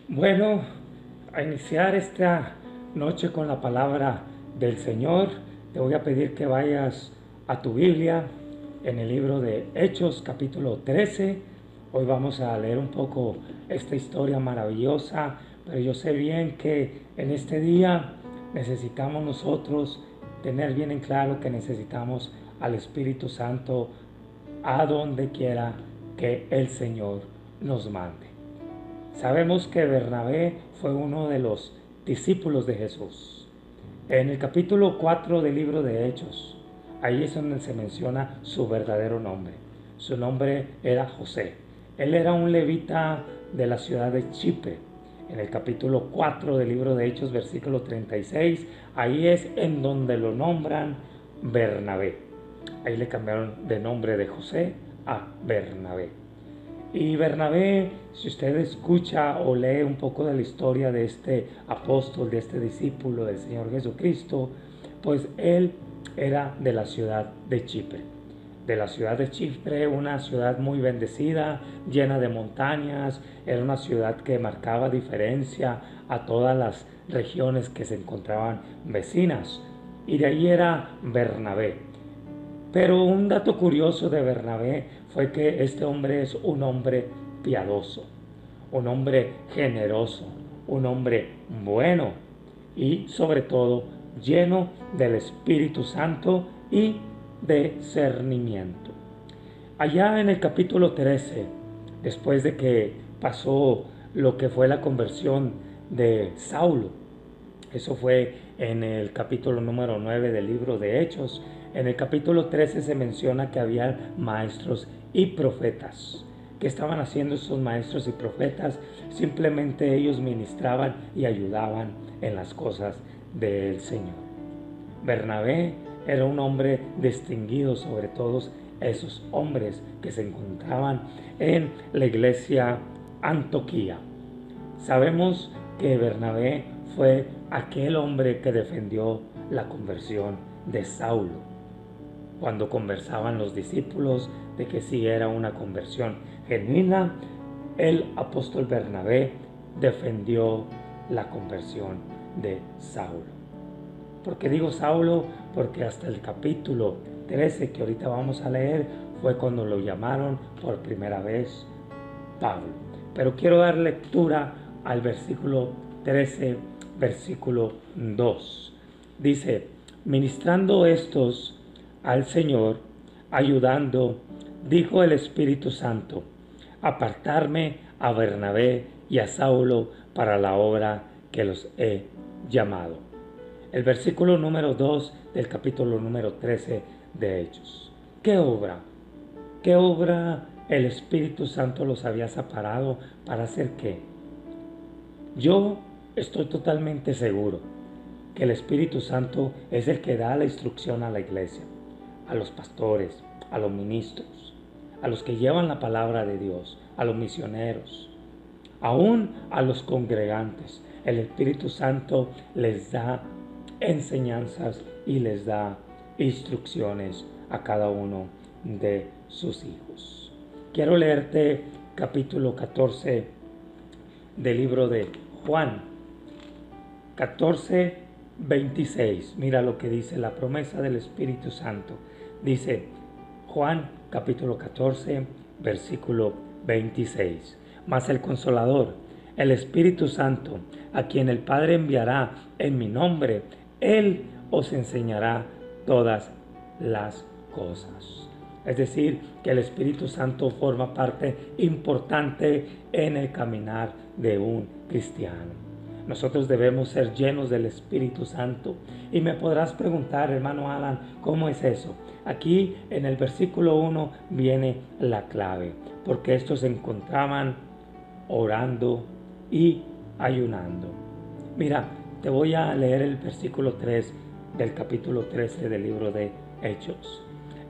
Bueno, a iniciar esta noche con la palabra del Señor, te voy a pedir que vayas a tu Biblia en el libro de Hechos capítulo 13. Hoy vamos a leer un poco esta historia maravillosa, pero yo sé bien que en este día necesitamos nosotros tener bien en claro que necesitamos al Espíritu Santo a donde quiera que el Señor nos mande. Sabemos que Bernabé fue uno de los discípulos de Jesús. En el capítulo 4 del libro de Hechos, ahí es donde se menciona su verdadero nombre. Su nombre era José. Él era un levita de la ciudad de Chipre. En el capítulo 4 del libro de Hechos, versículo 36, ahí es en donde lo nombran Bernabé. Ahí le cambiaron de nombre de José a Bernabé. Y Bernabé, si usted escucha o lee un poco de la historia de este apóstol, de este discípulo del Señor Jesucristo, pues él era de la ciudad de Chipre. De la ciudad de Chipre, una ciudad muy bendecida, llena de montañas, era una ciudad que marcaba diferencia a todas las regiones que se encontraban vecinas. Y de ahí era Bernabé. Pero un dato curioso de Bernabé fue que este hombre es un hombre piadoso, un hombre generoso, un hombre bueno y sobre todo lleno del Espíritu Santo y de discernimiento. Allá en el capítulo 13, después de que pasó lo que fue la conversión de Saulo, eso fue en el capítulo número 9 del libro de Hechos. En el capítulo 13 se menciona que había maestros y profetas. ¿Qué estaban haciendo esos maestros y profetas? Simplemente ellos ministraban y ayudaban en las cosas del Señor. Bernabé era un hombre distinguido sobre todos esos hombres que se encontraban en la iglesia Antioquía. Sabemos que Bernabé fue aquel hombre que defendió la conversión de Saulo. Cuando conversaban los discípulos de que si era una conversión genuina, el apóstol Bernabé defendió la conversión de Saulo. ¿Por qué digo Saulo? Porque hasta el capítulo 13 que ahorita vamos a leer fue cuando lo llamaron por primera vez Pablo. Pero quiero dar lectura al versículo 13, versículo 2. Dice, ministrando estos al Señor, ayudando, dijo el Espíritu Santo, apartarme a Bernabé y a Saulo para la obra que los he llamado. El versículo número 2 del capítulo número 13 de Hechos. ¿Qué obra? ¿Qué obra el Espíritu Santo los había separado para hacer qué? Yo estoy totalmente seguro que el Espíritu Santo es el que da la instrucción a la iglesia, a los pastores, a los ministros, a los que llevan la palabra de Dios, a los misioneros, aún a los congregantes. El Espíritu Santo les da enseñanzas y les da instrucciones a cada uno de sus hijos. Quiero leerte capítulo 14 del libro de Juan 14, 26. Mira lo que dice la promesa del Espíritu Santo. Dice Juan capítulo 14, versículo 26. Mas el Consolador, el Espíritu Santo, a quien el Padre enviará en mi nombre, Él os enseñará todas las cosas. Es decir, que el Espíritu Santo forma parte importante en el caminar de un cristiano. Nosotros debemos ser llenos del Espíritu Santo. Y me podrás preguntar, hermano Alan, ¿cómo es eso? Aquí en el versículo 1 viene la clave, porque estos se encontraban orando y ayunando. Mira, te voy a leer el versículo 3 del capítulo 13 del libro de Hechos.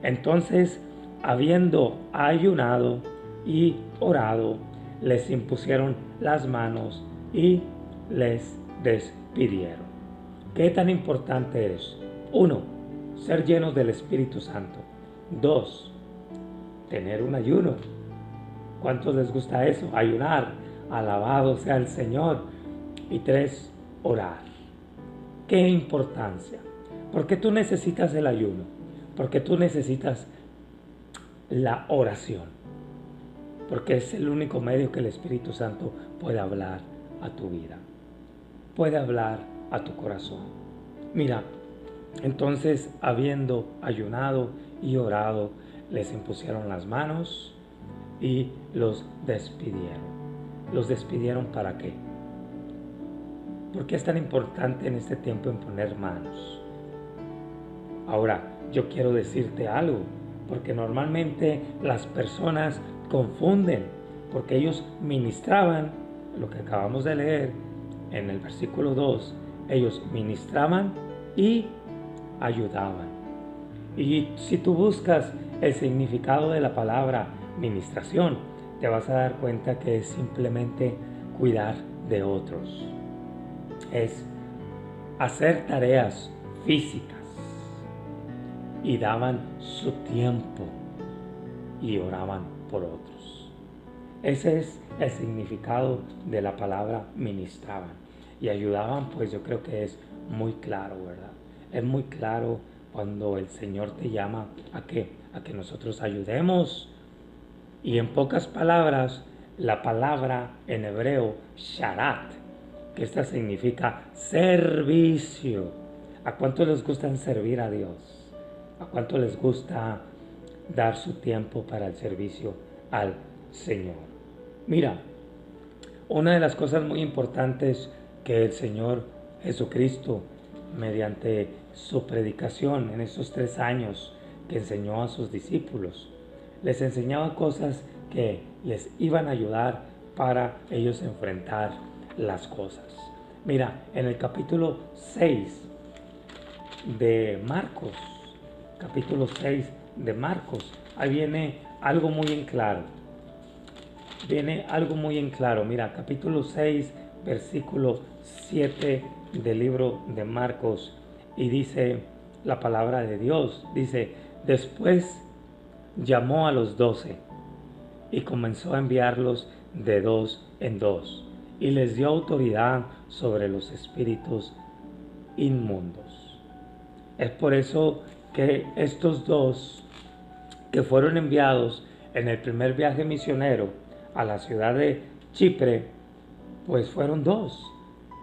Entonces, habiendo ayunado y orado, les impusieron las manos y les despidieron. ¿Qué tan importante es? 1. Ser llenos del Espíritu Santo. 2. Tener un ayuno. ¿Cuántos les gusta eso? Ayunar. alabado sea el Señor. Y 3, orar. ¿Qué importancia? Porque tú necesitas el ayuno, porque tú necesitas la oración, porque es el único medio que el Espíritu Santo puede hablar a tu vida, puede hablar a tu corazón. Mira, entonces, habiendo ayunado y orado, les impusieron las manos y los despidieron. ¿Los despidieron para qué? ¿Por qué es tan importante en este tiempo imponer manos? Ahora, yo quiero decirte algo, porque normalmente las personas confunden, porque ellos ministraban, lo que acabamos de leer en el versículo 2, ellos ministraban y ayudaban. Y si tú buscas el significado de la palabra ministración, te vas a dar cuenta que es simplemente cuidar de otros. Es hacer tareas físicas y daban su tiempo y oraban por otros. Ese es el significado de la palabra ministraban. Y ayudaban, pues yo creo que es muy claro, ¿verdad? Es muy claro cuando el Señor te llama a que nosotros ayudemos. Y en pocas palabras, la palabra en hebreo, sharat, que esta significa servicio. ¿A cuánto les gusta servir a Dios? ¿A cuánto les gusta dar su tiempo para el servicio al Señor? Mira, una de las cosas muy importantes que el Señor Jesucristo, mediante su predicación en estos 3 años que enseñó a sus discípulos, les enseñaba cosas que les iban a ayudar para ellos enfrentar las cosas. Mira, en el capítulo 6 de Marcos, ahí viene algo muy en claro. Mira, capítulo 6, versículo 7 del libro de Marcos, y dice la palabra de Dios, dice, después llamó a los 12 y comenzó a enviarlos de 2 en 2 y les dio autoridad sobre los espíritus inmundos. Es por eso que estos 2 que fueron enviados en el primer viaje misionero a la ciudad de Chipre, pues fueron 2,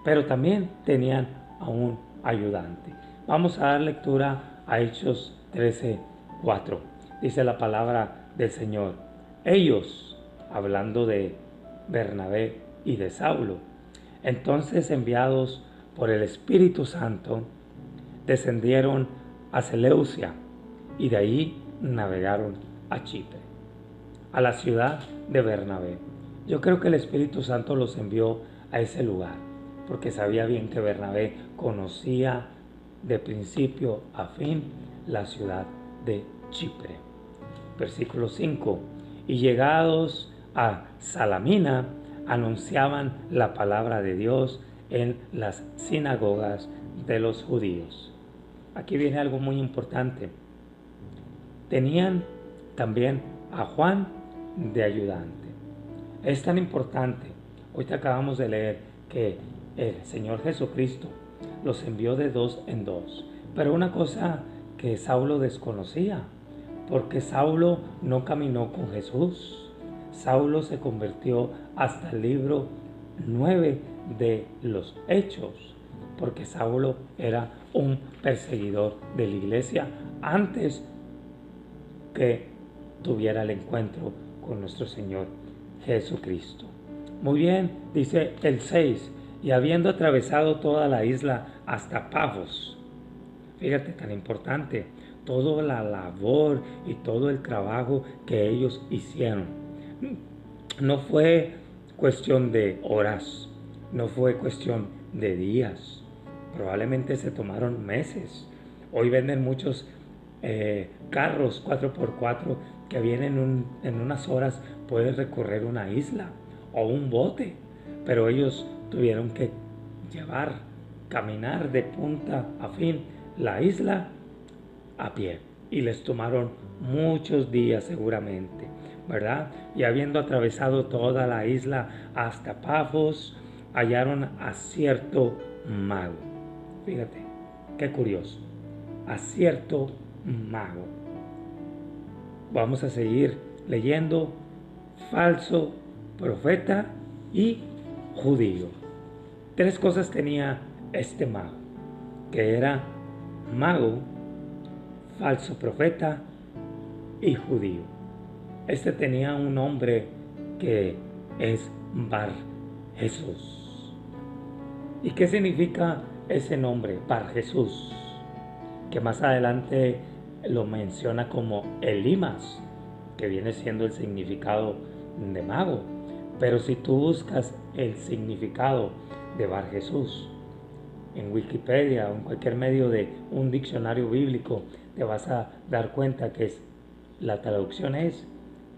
pero también tenían a un ayudante. Vamos a dar lectura a Hechos 13:4. Dice la palabra del Señor. Ellos, hablando de Bernabé y de Saulo, entonces enviados por el Espíritu Santo, descendieron a Seleucia y de ahí navegaron a Chipre, a la ciudad de Bernabé. Yo creo que el Espíritu Santo los envió a ese lugar, porque sabía bien que Bernabé conocía de principio a fin la ciudad de Chipre. Versículo 5. Y llegados a Salamina, anunciaban la palabra de Dios en las sinagogas de los judíos. Aquí viene algo muy importante. Tenían también a Juan de ayudante. Es tan importante. Hoy te acabamos de leer que el Señor Jesucristo los envió de 2 en 2. Pero una cosa que Saulo desconocía, porque Saulo no caminó con Jesús. Saulo se convirtió hasta el libro 9 de los Hechos, porque Saulo era un perseguidor de la iglesia antes que tuviera el encuentro con nuestro Señor Jesucristo. Muy bien, dice el 6, y habiendo atravesado toda la isla hasta Pafos. Fíjate, tan importante, toda la labor y todo el trabajo que ellos hicieron. No fue cuestión de horas, no fue cuestión de días, probablemente se tomaron meses. Hoy venden muchos carros 4x4 que vienen en unas horas, puedes recorrer una isla o un bote, pero ellos tuvieron que caminar de punta a fin la isla a pie, y les tomaron muchos días seguramente. ¿verdad? Y habiendo atravesado toda la isla hasta Pafos, hallaron a cierto mago. Fíjate, qué curioso. A cierto mago. Vamos a seguir leyendo. Falso profeta y judío. Tres cosas tenía este mago, que era mago, falso profeta y judío. Este tenía un nombre que es Bar Jesús. ¿Y qué significa ese nombre, Bar Jesús? Que más adelante lo menciona como Elimas, que viene siendo el significado de mago. Pero si tú buscas el significado de Bar Jesús en Wikipedia o en cualquier medio de un diccionario bíblico, te vas a dar cuenta que la traducción es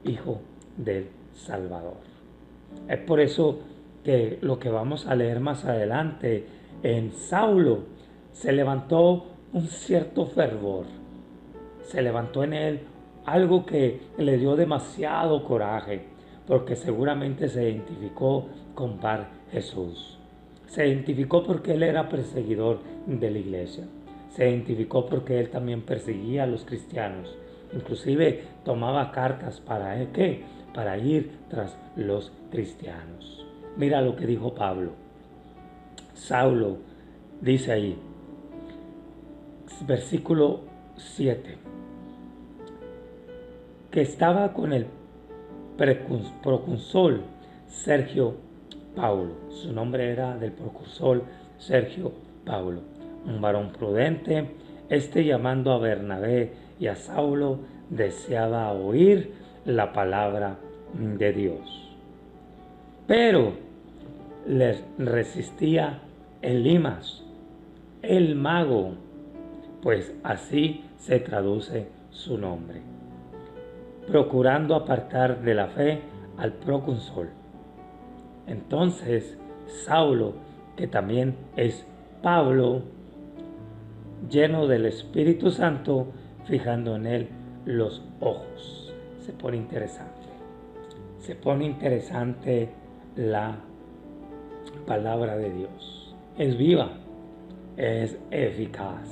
Hijo del Salvador. Es por eso que lo que vamos a leer más adelante, en Saulo se levantó un cierto fervor, se levantó en él algo que le dio demasiado coraje, porque seguramente se identificó con Bar Jesús. Se identificó porque él era perseguidor de la iglesia. Se identificó porque él también perseguía a los cristianos. Inclusive tomaba cartas para ¿qué? Para ir tras los cristianos. Mira lo que dijo Pablo. Saulo dice ahí, versículo 7, que estaba con el proconsol Sergio Paulo. Su nombre era del proconsol Sergio Paulo, un varón prudente. Llamando a Bernabé y a Saulo, deseaba oír la palabra de Dios. Pero les resistía Elimas, el mago, pues así se traduce su nombre, procurando apartar de la fe al proconsol. Entonces Saulo, que también es Pablo, lleno del Espíritu Santo, fijando en él los ojos. Se pone interesante la palabra de Dios. Es viva, es eficaz.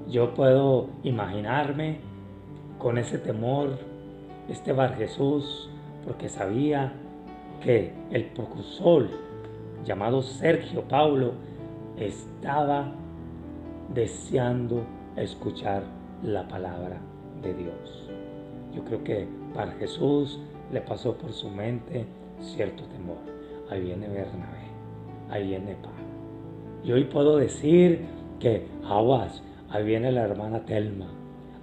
Yo puedo imaginarme con ese temor, Bar Jesús, porque sabía que el proconsol llamado Sergio Paulo estaba deseando escuchar la palabra de Dios. Yo creo que para Jesús le pasó por su mente cierto temor. Ahí viene Bernabé, ahí viene Pablo. Y hoy puedo decir que aguas, ahí viene la hermana Telma,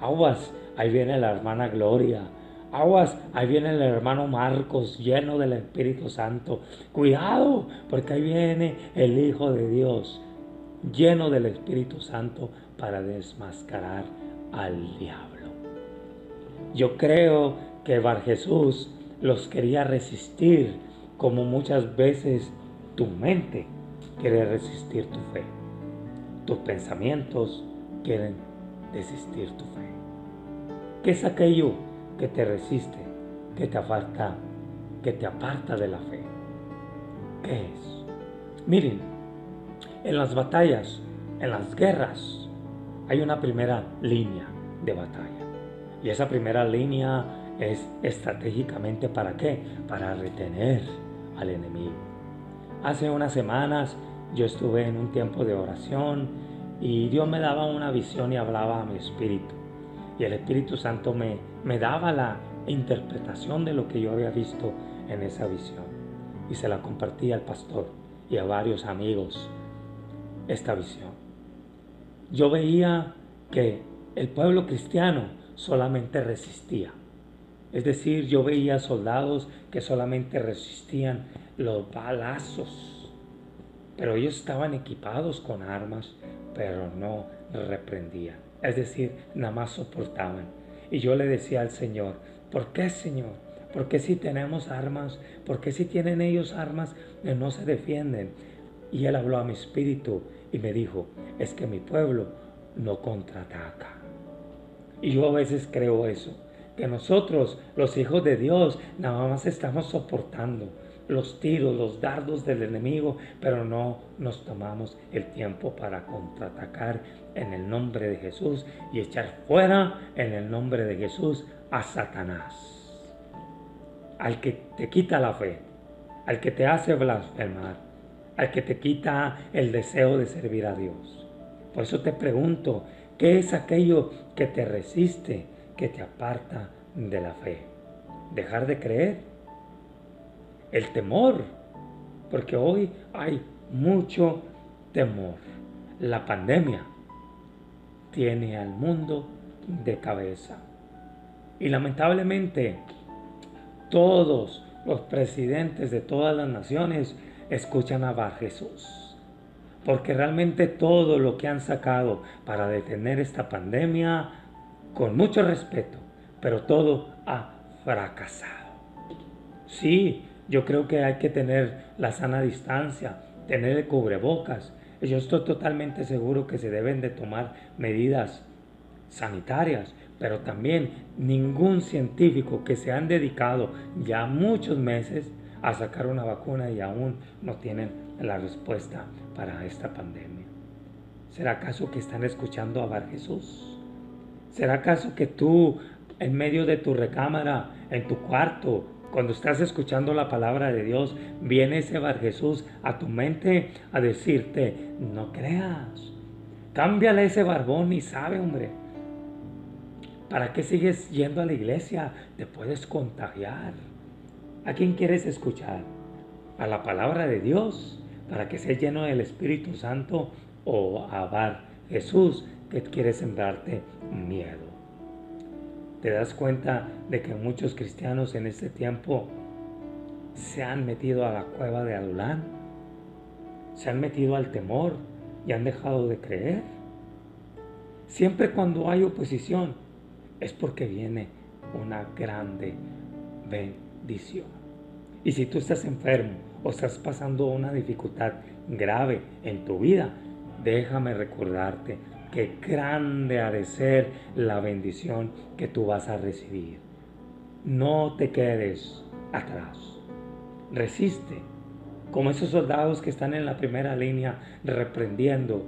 aguas, ahí viene la hermana Gloria, aguas, ahí viene el hermano Marcos lleno del Espíritu Santo. Cuidado, porque ahí viene el Hijo de Dios lleno del Espíritu Santo para desmascarar al diablo. Yo creo que Bar Jesús los quería resistir, como muchas veces tu mente quiere resistir tu fe. Tus pensamientos quieren resistir tu fe. ¿Qué es aquello que te resiste, que te aparta de la fe? ¿Qué es? Miren, en las batallas, en las guerras, hay una primera línea de batalla. Y esa primera línea es estratégicamente ¿para qué? Para retener al enemigo. Hace unas semanas yo estuve en un tiempo de oración y Dios me daba una visión y hablaba a mi espíritu. Y el Espíritu Santo me daba la interpretación de lo que yo había visto en esa visión. Y se la compartí al pastor y a varios amigos esta visión. Yo veía que el pueblo cristiano solamente resistía. Es decir, yo veía soldados que solamente resistían los balazos. Pero ellos estaban equipados con armas, pero no reprendían. Es decir, nada más soportaban. Y yo le decía al Señor, ¿por qué, Señor? ¿Por qué si tenemos armas? ¿Por qué si tienen ellos armas no se defienden? Y Él habló a mi espíritu y me dijo, es que mi pueblo no contraataca. Y yo a veces creo eso, que nosotros, los hijos de Dios, nada más estamos soportando los tiros, los dardos del enemigo, pero no nos tomamos el tiempo para contraatacar en el nombre de Jesús y echar fuera en el nombre de Jesús a Satanás, al que te quita la fe, al que te hace blasfemar, al que te quita el deseo de servir a Dios. Por eso te pregunto, ¿qué es aquello que te resiste, que te aparta de la fe? ¿Dejar de creer? El temor, porque hoy hay mucho temor. La pandemia tiene al mundo de cabeza. Y lamentablemente todos los presidentes de todas las naciones escuchan a Bar Jesús. Porque realmente todo lo que han sacado para detener esta pandemia, con mucho respeto, pero todo ha fracasado. Sí, yo creo que hay que tener la sana distancia, tener el cubrebocas. Yo estoy totalmente seguro que se deben de tomar medidas sanitarias, pero también ningún científico que se han dedicado ya muchos meses a sacar una vacuna y aún no tienen la respuesta para esta pandemia. ¿Será acaso que están escuchando a Bar Jesús? ¿Será acaso que tú, en medio de tu recámara, en tu cuarto, cuando estás escuchando la palabra de Dios, viene ese Bar Jesús a tu mente a decirte, no creas, cámbiale ese barbón y sabe, hombre, ¿para qué sigues yendo a la iglesia? Te puedes contagiar. ¿A quién quieres escuchar? ¿A la palabra de Dios para que seas lleno del Espíritu Santo o a Bar Jesús que quiere sembrarte miedo? ¿Te das cuenta de que muchos cristianos en este tiempo se han metido a la cueva de Adulán? Se han metido al temor y han dejado de creer. Siempre cuando hay oposición es porque viene una grande bendición. Y si tú estás enfermo o estás pasando una dificultad grave en tu vida, déjame recordarte que grande ha de ser la bendición que tú vas a recibir. No te quedes atrás. Resiste, como esos soldados que están en la primera línea reprendiendo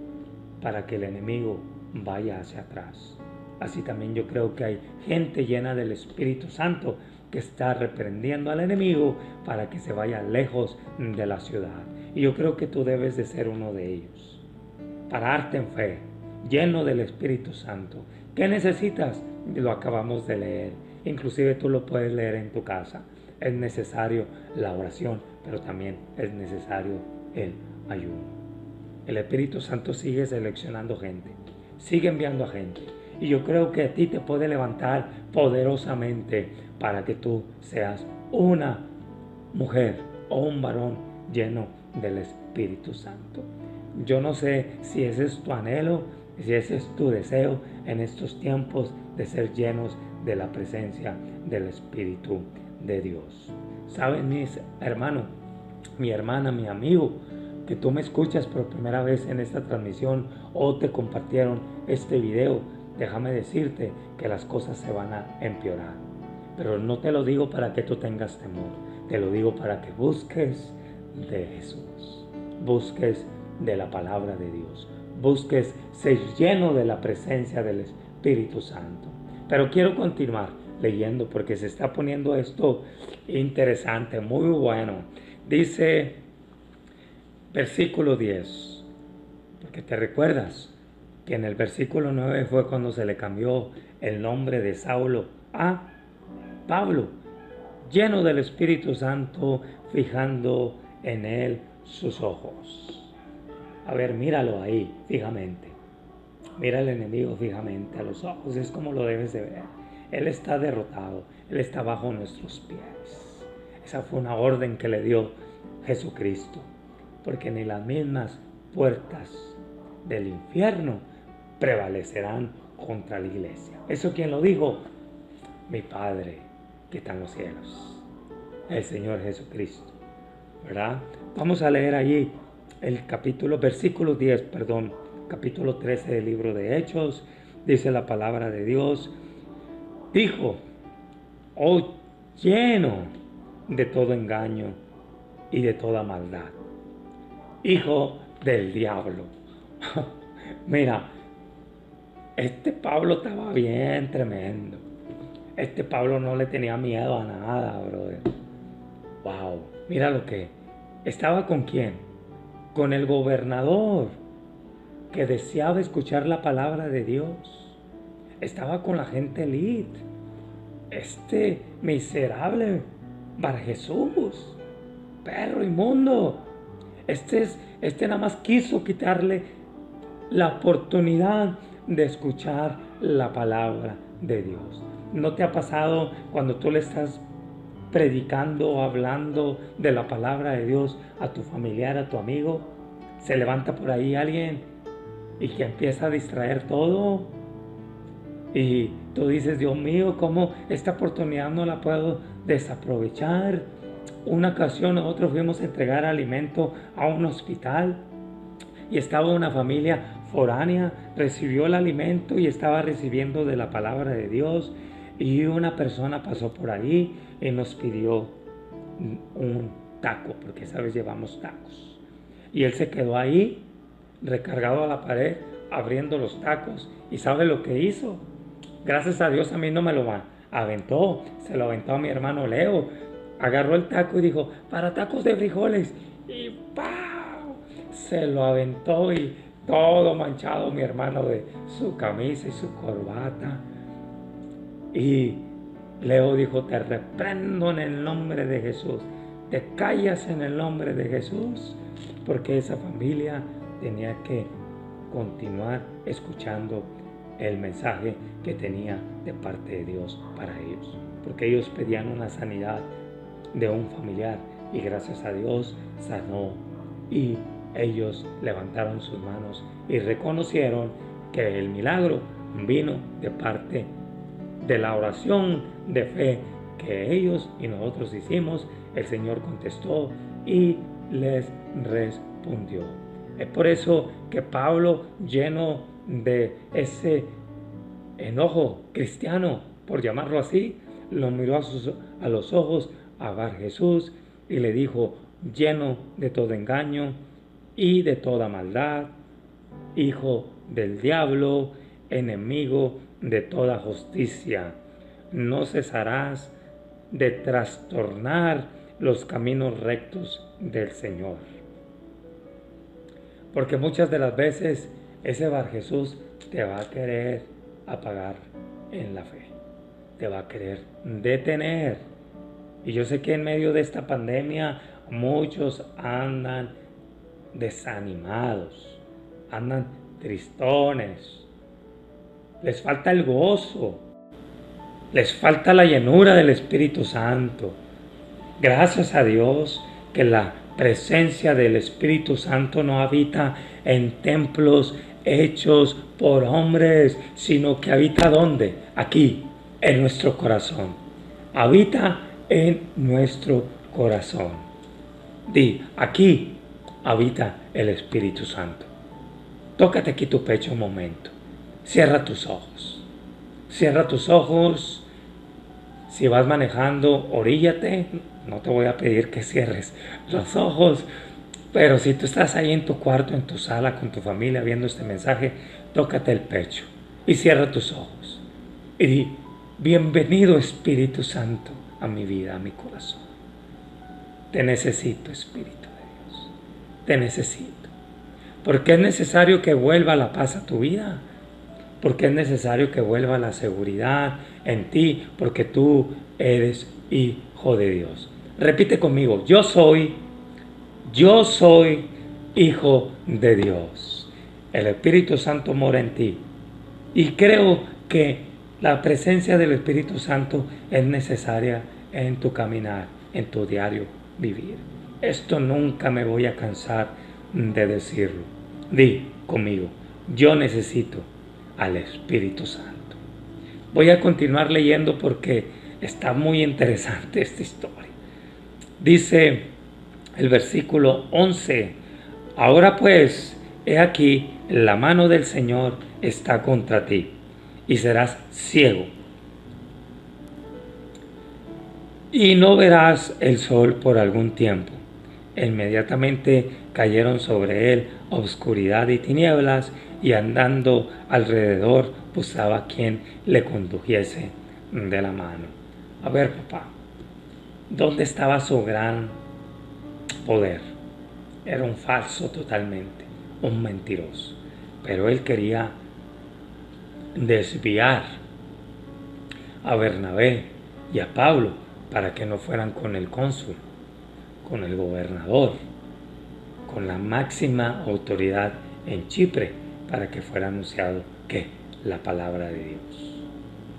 para que el enemigo vaya hacia atrás. Así también yo creo que hay gente llena del Espíritu Santo que está reprendiendo al enemigo para que se vaya lejos de la ciudad. Y yo creo que tú debes de ser uno de ellos. Pararte en fe, lleno del Espíritu Santo. ¿Qué necesitas? Lo acabamos de leer. Inclusive tú lo puedes leer en tu casa. Es necesario la oración, pero también es necesario el ayuno. El Espíritu Santo sigue seleccionando gente, sigue enviando a gente. Y yo creo que a ti te puede levantar poderosamente para que tú seas una mujer o un varón lleno del Espíritu Santo. Yo no sé si ese es tu anhelo, si ese es tu deseo en estos tiempos de ser llenos de la presencia del Espíritu de Dios. ¿Saben, mis hermanos, mi hermana, mi amigo, que tú me escuchas por primera vez en esta transmisión o te compartieron este video? Déjame decirte que las cosas se van a empeorar. Pero no te lo digo para que tú tengas temor. Te lo digo para que busques de Jesús. Busques de la palabra de Dios. Busques ser lleno de la presencia del Espíritu Santo. Pero quiero continuar leyendo porque se está poniendo esto interesante, muy bueno. Dice versículo 10. Porque te recuerdas que en el versículo 9 fue cuando se le cambió el nombre de Saulo a Pablo, lleno del Espíritu Santo, fijando en él sus ojos. A ver, míralo ahí fijamente. Mira al enemigo fijamente a los ojos, es como lo debes de ver. Él está derrotado, Él está bajo nuestros pies. Esa fue una orden que le dio Jesucristo, porque ni las mismas puertas del infierno prevalecerán contra la iglesia. ¿Eso quién lo dijo? Mi Padre que está en los cielos, el Señor Jesucristo, ¿verdad? Vamos a leer allí el capítulo 13 del libro de Hechos. Dice la palabra de Dios. Dijo, oh lleno de todo engaño y de toda maldad, hijo del diablo. Mira, este Pablo estaba bien tremendo. Este Pablo no le tenía miedo a nada, brother. Wow, mira lo que estaba. ¿Con quién? Con el gobernador, que deseaba escuchar la palabra de Dios. Estaba con la gente elite. Este miserable Bar Jesús, perro inmundo. Este nada más quiso quitarle la oportunidad de escuchar la palabra de Dios. ¿No te ha pasado cuando tú le estás predicando o hablando de la palabra de Dios a tu familiar, a tu amigo? Se levanta por ahí alguien y que empieza a distraer todo. Y tú dices, Dios mío, ¿cómo esta oportunidad no la puedo desaprovechar? Una ocasión nosotros fuimos a entregar alimento a un hospital y estaba una familia foránea, recibió el alimento y estaba recibiendo de la palabra de Dios, y una persona pasó por ahí y nos pidió un taco, porque sabes, llevamos tacos, y él se quedó ahí recargado a la pared abriendo los tacos. ¿Y sabe lo que hizo? Gracias a Dios a mí no me lo aventó, se lo aventó a mi hermano Leo. Agarró el taco y dijo, para tacos de frijoles, y ¡pau! Se lo aventó y todo manchado mi hermano de su camisa y su corbata. Y Leo dijo, te reprendo en el nombre de Jesús, te callas en el nombre de Jesús, porque esa familia tenía que continuar escuchando el mensaje que tenía de parte de Dios para ellos, porque ellos pedían una sanidad de un familiar y gracias a Dios sanó, y ellos levantaron sus manos y reconocieron que el milagro vino de parte de la oración de fe que ellos y nosotros hicimos. El Señor contestó y les respondió. Es por eso que Pablo, lleno de ese enojo cristiano, por llamarlo así, lo miró a los ojos a Bar Jesús y le dijo, lleno de todo engaño y de toda maldad, hijo del diablo, enemigo de toda justicia, no cesarás de trastornar los caminos rectos del Señor. Porque muchas de las veces ese Bar Jesús te va a querer apagar en la fe, te va a querer detener. Y yo sé que en medio de esta pandemia muchos andan desanimados, andan tristones, les falta el gozo, les falta la llenura del Espíritu Santo. Gracias a Dios que la presencia del Espíritu Santo no habita en templos hechos por hombres, sino que habita ¿dónde? Aquí, en nuestro corazón. Habita en nuestro corazón. Di, aquí habita el Espíritu Santo. Tócate aquí tu pecho un momento. Cierra tus ojos. Cierra tus ojos. Si vas manejando, oríllate. No te voy a pedir que cierres los ojos. Pero si tú estás ahí en tu cuarto, en tu sala, con tu familia, viendo este mensaje, tócate el pecho y cierra tus ojos. Y di, bienvenido Espíritu Santo a mi vida, a mi corazón. Te necesito, Espíritu de Dios. Te necesito. Porque es necesario que vuelva la paz a tu vida. Porque es necesario que vuelva la seguridad en ti. Porque tú eres hijo de Dios. Repite conmigo, yo soy hijo de Dios. El Espíritu Santo mora en ti. Y creo que la presencia del Espíritu Santo es necesaria en tu caminar, en tu diario vivir. Esto nunca me voy a cansar de decirlo. Di conmigo, yo necesito al Espíritu Santo. Voy a continuar leyendo porque está muy interesante esta historia. Dice el versículo 11, ahora pues, he aquí, la mano del Señor está contra ti, y serás ciego. y no verás el sol por algún tiempo. Inmediatamente cayeron sobre él obscuridad y tinieblas, y andando alrededor buscaba quien le condujese de la mano. A ver, papá, ¿dónde estaba su gran poder? Era un falso totalmente, un mentiroso. Pero él quería desviar a Bernabé y a Pablo para que no fueran con el cónsul, con el gobernador, con la máxima autoridad en Chipre, para que fuera anunciado que la palabra de Dios.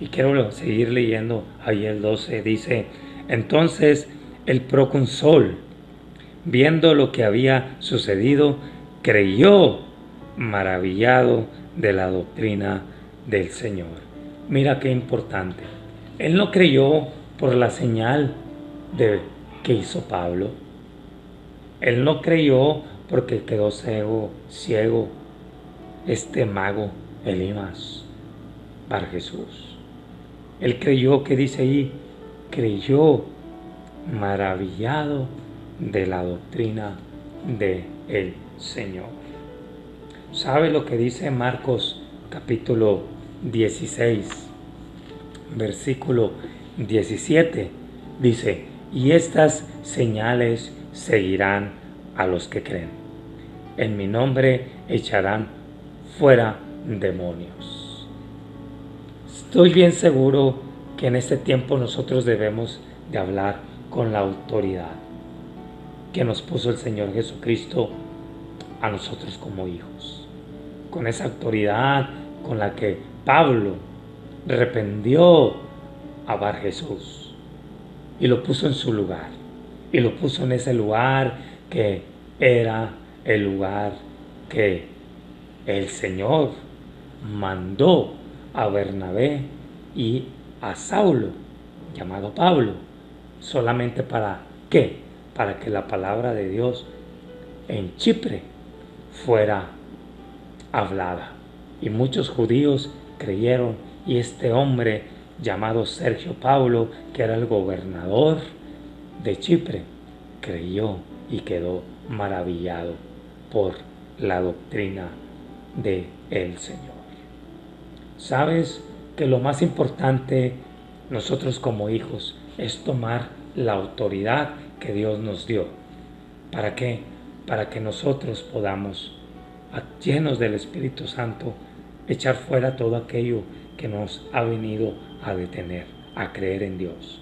Y quiero seguir leyendo ahí el 12, dice: entonces el procónsul, viendo lo que había sucedido, creyó, maravillado de la doctrina del Señor. Mira qué importante. Él no creyó por la señal que hizo Pablo. Él no creyó porque quedó ciego este mago Elimas Bar Jesús. Él creyó, que dice ahí, creyó maravillado de la doctrina del Señor. ¿Sabe lo que dice Marcos capítulo 16, versículo 17? Dice: y estas señales seguirán a los que creen. En mi nombre echarán fuera demonios. Estoy bien seguro que en este tiempo nosotros debemos de hablar con la autoridad que nos puso el Señor Jesucristo a nosotros como hijos. Con esa autoridad con la que Pablo reprendió a Bar Jesús y lo puso en su lugar. Y lo puso en ese lugar que era el lugar que el Señor mandó a Bernabé y a Saulo, llamado Pablo, solamente para ¿qué? Para que la palabra de Dios en Chipre fuera hablada. Y muchos judíos creyeron, y este hombre llamado Sergio Paulo, que era el gobernador de Chipre, creyó y quedó maravillado por la doctrina del Señor. ¿Sabes que lo más importante nosotros como hijos es tomar la autoridad que Dios nos dio? ¿Para qué? Para que nosotros podamos, llenos del Espíritu Santo, echar fuera todo aquello que nos ha venido a detener a creer en Dios,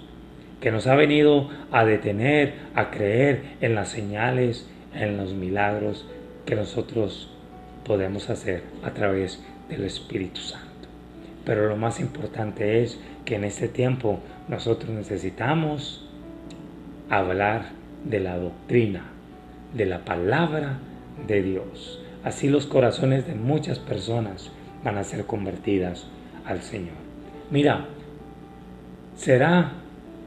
que nos ha venido a detener a creer en las señales, en los milagros que nosotros podemos hacer a través del Espíritu Santo. Pero lo más importante es que en este tiempo nosotros necesitamos hablar de la doctrina, de la palabra de Dios. Así los corazones de muchas personas van a ser convertidas al Señor. Mira, ¿será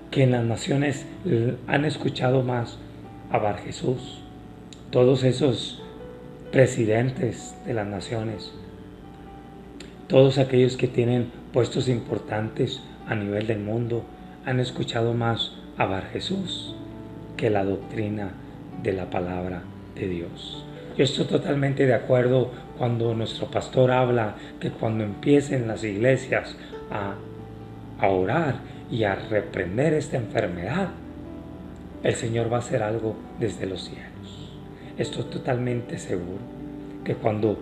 que en las naciones han escuchado más a Bar Jesús? Todos esos presidentes de las naciones, todos aquellos que tienen puestos importantes a nivel del mundo, han escuchado más a Bar Jesús que la doctrina de la palabra de Dios. Yo estoy totalmente de acuerdo cuando nuestro pastor habla que cuando empiecen las iglesias a orar y a reprender esta enfermedad, el Señor va a hacer algo desde los cielos. Estoy totalmente seguro que cuando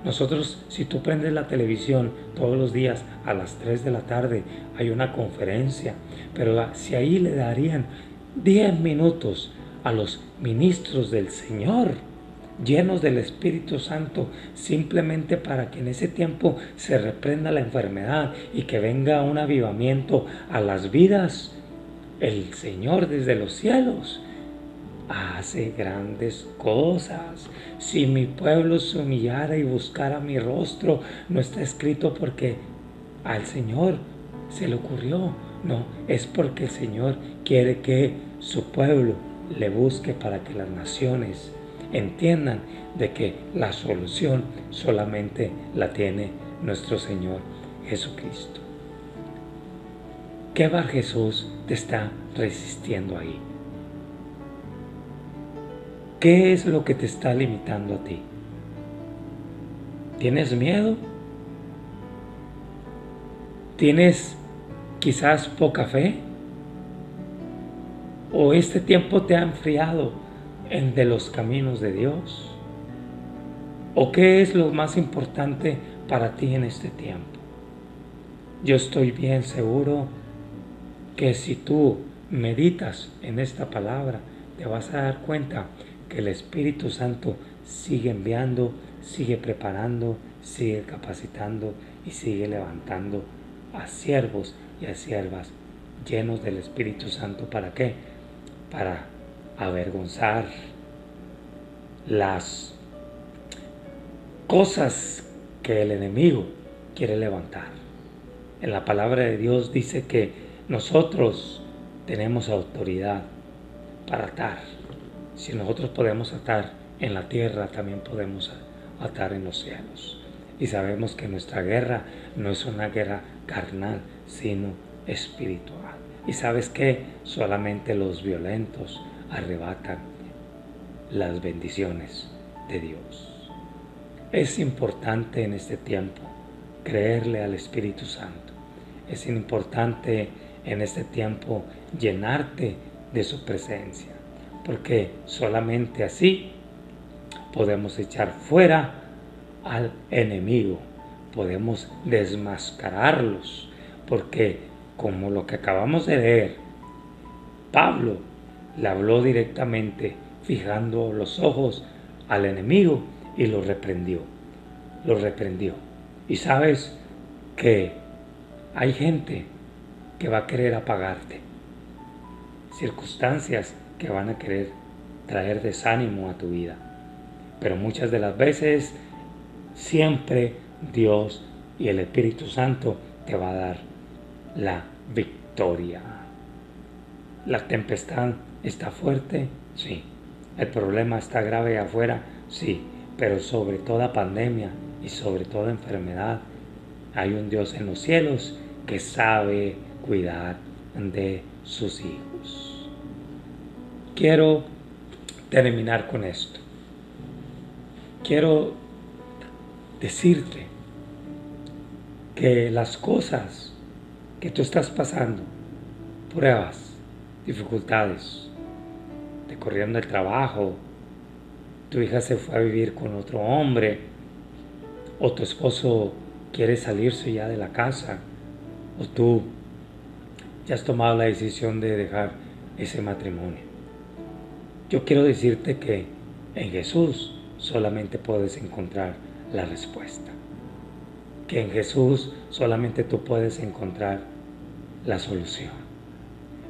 nosotros, si tú prendes la televisión todos los días a las 3 de la tarde, hay una conferencia, pero si ahí le darían 10 minutos a los ministros del Señor, llenos del Espíritu Santo, simplemente para que en ese tiempo se reprenda la enfermedad y que venga un avivamiento a las vidas, el Señor desde los cielos hace grandes cosas. Si mi pueblo se humillara y buscara mi rostro, no está escrito porque al Señor se le ocurrió, no, es porque el Señor quiere que su pueblo le busque, para que las naciones entiendan de que la solución solamente la tiene nuestro Señor Jesucristo. ¿Qué Bar Jesús te está resistiendo ahí? ¿Qué es lo que te está limitando a ti? ¿Tienes miedo? ¿Tienes quizás poca fe? ¿O este tiempo te ha enfriado de los caminos de Dios? ¿O qué es lo más importante para ti en este tiempo? Yo estoy bien seguro que si tú meditas en esta palabra, te vas a dar cuenta que el Espíritu Santo sigue enviando, sigue preparando, sigue capacitando y sigue levantando a siervos y a siervas llenos del Espíritu Santo. ¿Para qué? Para avergonzar las cosas que el enemigo quiere levantar. En la palabra de Dios dice que nosotros tenemos autoridad para atar. Si nosotros podemos atar en la tierra, también podemos atar en los cielos. Y sabemos que nuestra guerra no es una guerra carnal, sino espiritual. Y sabes que solamente los violentos arrebatan las bendiciones de Dios. Es importante en este tiempo creerle al Espíritu Santo. Es importante en este tiempo llenarte de su presencia, porque solamente así podemos echar fuera al enemigo, podemos desmascararlos, porque como lo que acabamos de leer, Pablo le habló directamente fijando los ojos al enemigo y lo reprendió. Y sabes que hay gente que va a querer apagarte, circunstancias que van a querer traer desánimo a tu vida, pero muchas de las veces siempre Dios y el Espíritu Santo te va a dar la victoria. La tempestad está fuerte, sí. El problema está grave afuera, sí. Pero sobre toda pandemia y sobre toda enfermedad hay un Dios en los cielos que sabe cuidar de sus hijos. Quiero terminar con esto. Quiero decirte que las cosas que tú estás pasando, pruebas, dificultades, te corrieron del trabajo, tu hija se fue a vivir con otro hombre, o tu esposo quiere salirse ya de la casa, o tú ya has tomado la decisión de dejar ese matrimonio. Yo quiero decirte que en Jesús solamente puedes encontrar la respuesta, que en Jesús solamente tú puedes encontrar la solución.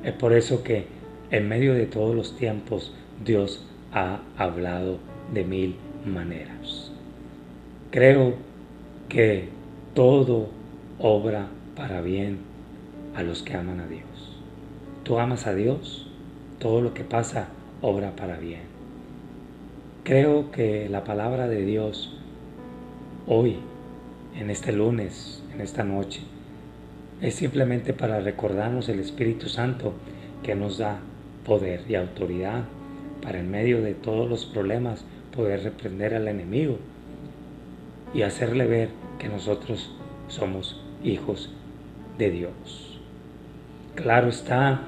Es por eso que en medio de todos los tiempos Dios ha hablado de 1000 maneras. Creo que todo obra para bien a los que aman a Dios. Tú amas a Dios, todo lo que pasa obra para bien. Creo que la palabra de Dios hoy, en este lunes, en esta noche, es simplemente para recordarnos el Espíritu Santo que nos da poder y autoridad para en medio de todos los problemas poder reprender al enemigo y hacerle ver que nosotros somos hijos de Dios. Claro está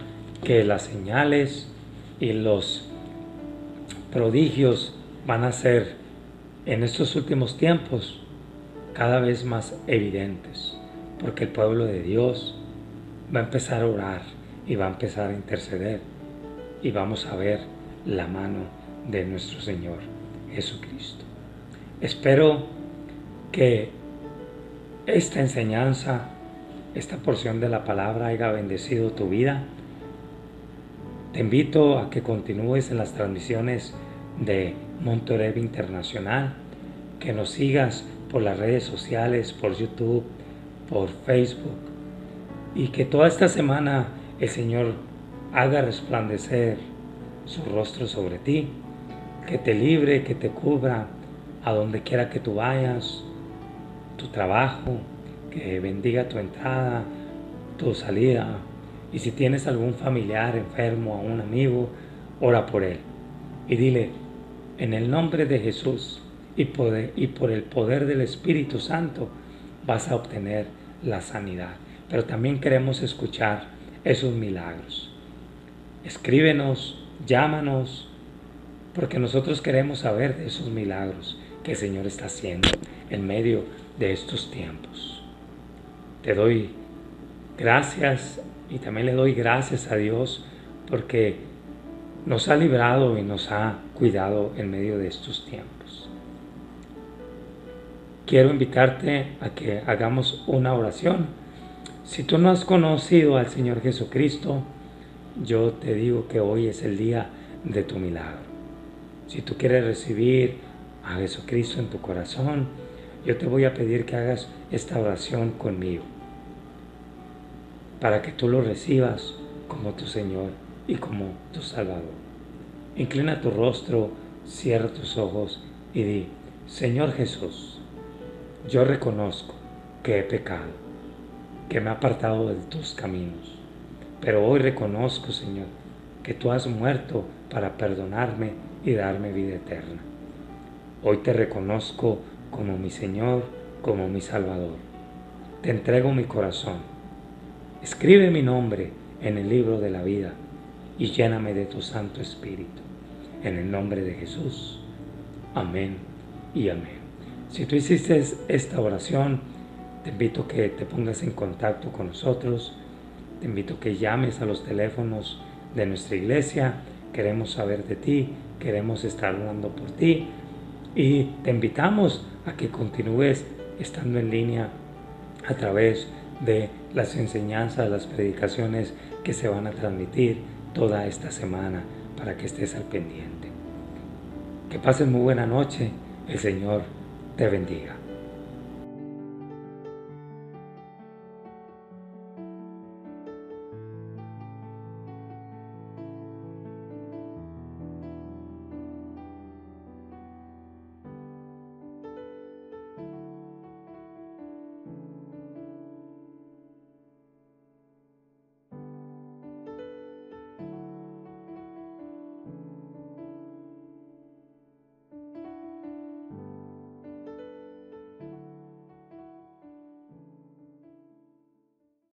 que las señales y los prodigios van a ser en estos últimos tiempos cada vez más evidentes, porque el pueblo de Dios va a empezar a orar y va a empezar a interceder y vamos a ver la mano de nuestro Señor Jesucristo. Espero que esta enseñanza, esta porción de la palabra haya bendecido tu vida. Te invito a que continúes en las transmisiones de Monterrey Internacional, que nos sigas por las redes sociales, por YouTube, por Facebook, y que toda esta semana el Señor haga resplandecer su rostro sobre ti, que te libre, que te cubra a donde quiera que tú vayas, tu trabajo, que bendiga tu entrada, tu salida, Y si tienes algún familiar enfermo, a un amigo, ora por él. Y dile, en el nombre de Jesús y por el poder del Espíritu Santo vas a obtener la sanidad. Pero también queremos escuchar esos milagros. Escríbenos, llámanos, porque nosotros queremos saber de esos milagros que el Señor está haciendo en medio de estos tiempos. Te doy gracias y también le doy gracias a Dios porque nos ha librado y nos ha cuidado en medio de estos tiempos. Quiero invitarte a que hagamos una oración. Si tú no has conocido al Señor Jesucristo, yo te digo que hoy es el día de tu milagro. Si tú quieres recibir a Jesucristo en tu corazón, yo te voy a pedir que hagas esta oración conmigo, para que tú lo recibas como tu Señor y como tu Salvador. Inclina tu rostro, cierra tus ojos y di, Señor Jesús, yo reconozco que he pecado, que me he apartado de tus caminos, pero hoy reconozco, Señor, que tú has muerto para perdonarme y darme vida eterna. Hoy te reconozco como mi Señor, como mi Salvador. Te entrego mi corazón. Escribe mi nombre en el libro de la vida y lléname de tu Santo Espíritu. En el nombre de Jesús. Amén y amén. Si tú hiciste esta oración, te invito a que te pongas en contacto con nosotros. Te invito a que llames a los teléfonos de nuestra iglesia. Queremos saber de ti, queremos estar orando por ti. Y te invitamos a que continúes estando en línea a través de las enseñanzas, las predicaciones que se van a transmitir toda esta semana para que estés al pendiente. Que pases muy buena noche. El Señor te bendiga.